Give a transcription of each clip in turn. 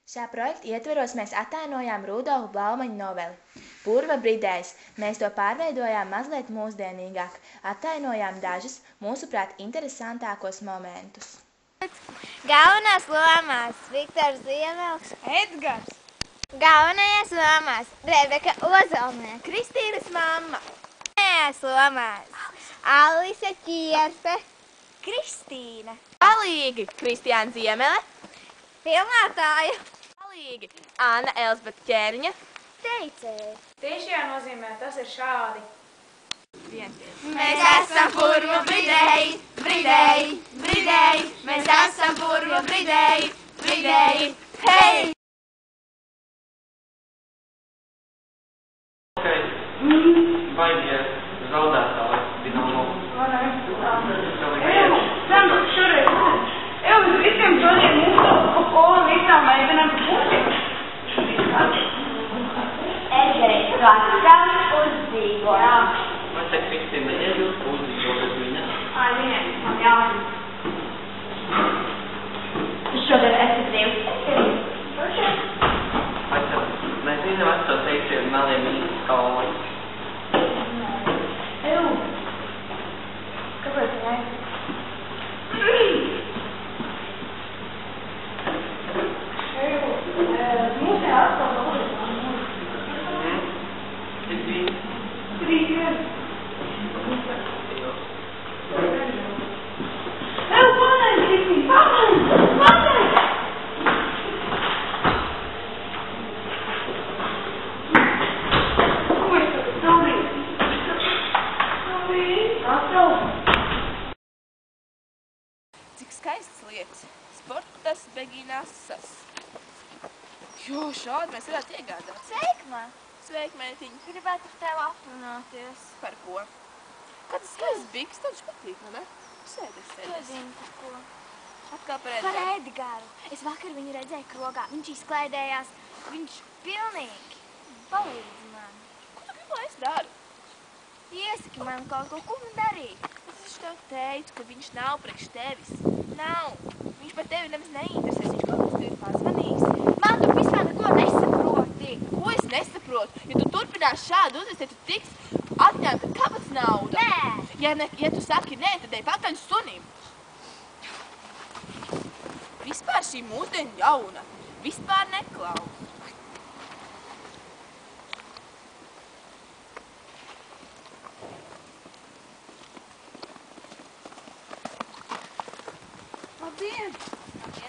Šā projekta ietveros mēs attēnojām Rudolfa Blaumaņa noveli Purva bridējs. Mēs to pārveidojām mazliet mūsdienīgāk, attēnojām dažus, mūsuprāt, interesantākos momentus. Galvenās lomās Viktors Ziemelks, Edgars. Galvenajās lomās Rebeka Ozolnieka, Kristīnas mamma. Galvenajās lomās Alise Ķierpe, Kristīna. Palīgi Kristiāna Ziemele. filmētāja, Palīgi Anna Elsbeta Ķērņa. teicēja. Tiešajā nozīmē tas ir šādi. Mēs esam Purva bridēji, bridēji, bridēji. Mēs esam Purva bridēji, bridēji. Hei! Baigie zaudētāji Dinamo. Evo, uz visiem šodien mūsu skolu visām meitenēm pusi. Edgars Vaskars uzdzīvoja. Vai te Kristīna iejūt uzdzīvojas viņa? Ai, viņai, man jāsaka. Tu šodien esi brīvs. Vai te, mēs zinām veco teicienu meliem īsti kauli. Evo, kāpēc viņai? Evo, mūsē atkal daudz. Trīs viens. Evo, pamaini, Kristīna, pamaini! Cik skaists liekas. Sportas beginasas. Jo, šādi mēs varētu iegādāt. Sveikma! Sveiki, meitiņi. Gribētu ar tevi aprunāties. Par ko? Kāds skaists biks, taču patīk, vai ne? Sēdies. Zinu par ko. Atkal par Par Edgaru. Edgaru. Es vakar viņu redzēju krogā. Viņš izklaidējās. Viņš pilnīgi palīdz man. Ko tu gribi, lai es daru? Iesaki man kaut ko darīt. Es tev teicu, ka viņš nav priekš tevis. Nav. Viņš par tevi nemaz neinteresēs. Viņš kaut kas tevi pazvanīs. Man tu vispār neko nesaproti. Ko es nesaprotu? Ja tu turpinās šādi uzvesties, tu tiks atņemta kabatas nauda. Nē. Ja tu saki nē, tad ej pakaļ sunim. Vispār šī mūsdiena jauna. Vispār neklaus. Labdien!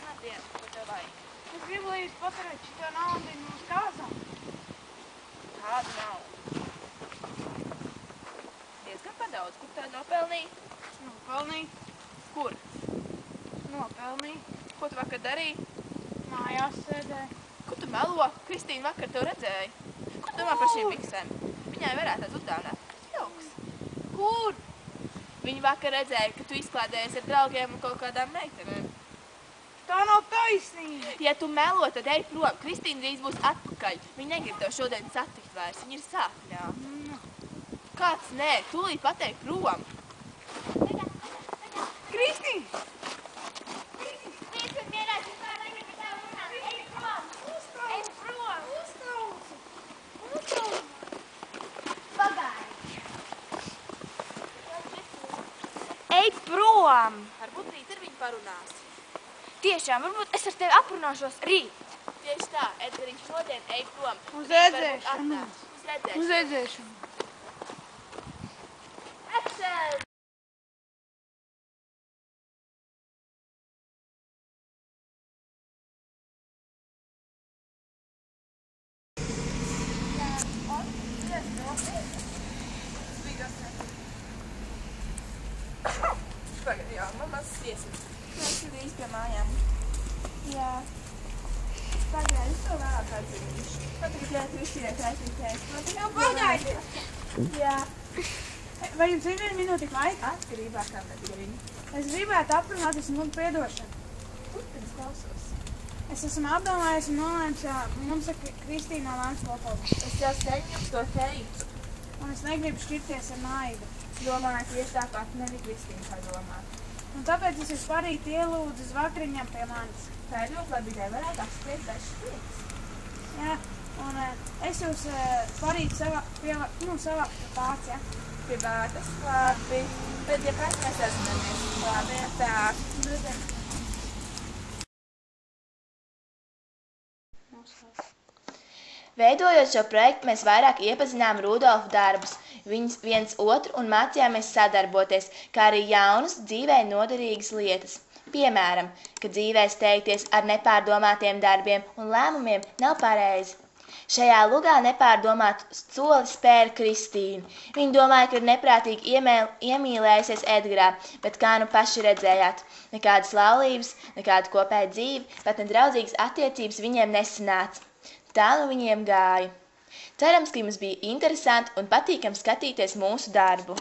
Labdien, ko tev vajag? Es gribu, lai jūs paturēt šito naudu mūsu kāzām. Kādu naudu? Diezgan padaudz. Kur tev nopelnīji? Nopelnīt. Kur? Nopelnīt. Ko tu vakar darīji? Mājās sēdēju. Ko tu melo? Kristīna vakar tev redzēja. Ko tu domā par šīm biksēm? Viņai varētu tās uzdāvināt. Jauks. Kur? Viņa vakar redzēja, ka tu izklādējies ar draugiem un kaut kādām meitenēm. Tā nav taisnība. Ja tu melo, tad ej prom. Kristīna drīz būs atpakaļ. Viņa negrib tev šodien satikt vairs. Viņa ir sāpņā. Kāds nē? Tūlīt pateik prom. Kristīna! Ej prom! Varbūt rīt ar viņu parunās. Tiešām, varbūt es ar tevi aprunāšos rīt. Tieši tā, Edgariņš šodien ej prom. Uz Rīt varbūt redzēšanu. atnāks. Uz redzēšanu. Uz redzēšanu. Action! Pagad, jā, man mazs tiesas. Mēs ir drīz pie mājām. Jā. Pagad, es to vēlāk atzīšu. Man tagad ļoti Kristīnai kraisītēs. Man tagad jau pagaidies. Jā. Vai jums ir 1 minūte laika? Atkarībā, kā Edgariņu. Es gribētu aprunāties un lūgt piedošanu. Es klausos. Es esmu apdomājis un nolēms, mums ir Kristīna Lēns Popovs. Es jau sen jums to teicu. Un es negribu šķirties ar naidu. Domāju, tieši tā kā tu nevi Kristīna padomāt. Un tāpēc es jūs parīt ielūdzu uz vakariņām pie manis. Tā ir ļoti labi ideja, varētu apspriest dažas lietas. Jā, un es jūs parīt savā pārts, jā? Pie bātas, labi. Tad, ja kāds mēs sazinamies, labi, tā. Veidojot šo projektu, mēs vairāk iepazinām Rudolfa darbus, viens otru un mācījāmies sadarboties, kā arī jaunas, dzīvē noderīgas lietas. Piemēram, ka dzīvē steigties ar nepārdomātiem darbiem un lēmumiem nav pareizi. Šajā lugā nepārdomātu soli spēra Kristīna. Viņa domāja, ka ir neprātīgi iemīlējusies Edgarā, bet kā nu paši redzējāt, nekādas laulības, nekāda kopēja dzīve, pat nedraudzīgas attiecības viņiem nesanāca. Tā nu viņiem gāja. Cerams, ka jums bija interesanti un patīkami skatīties mūsu darbu.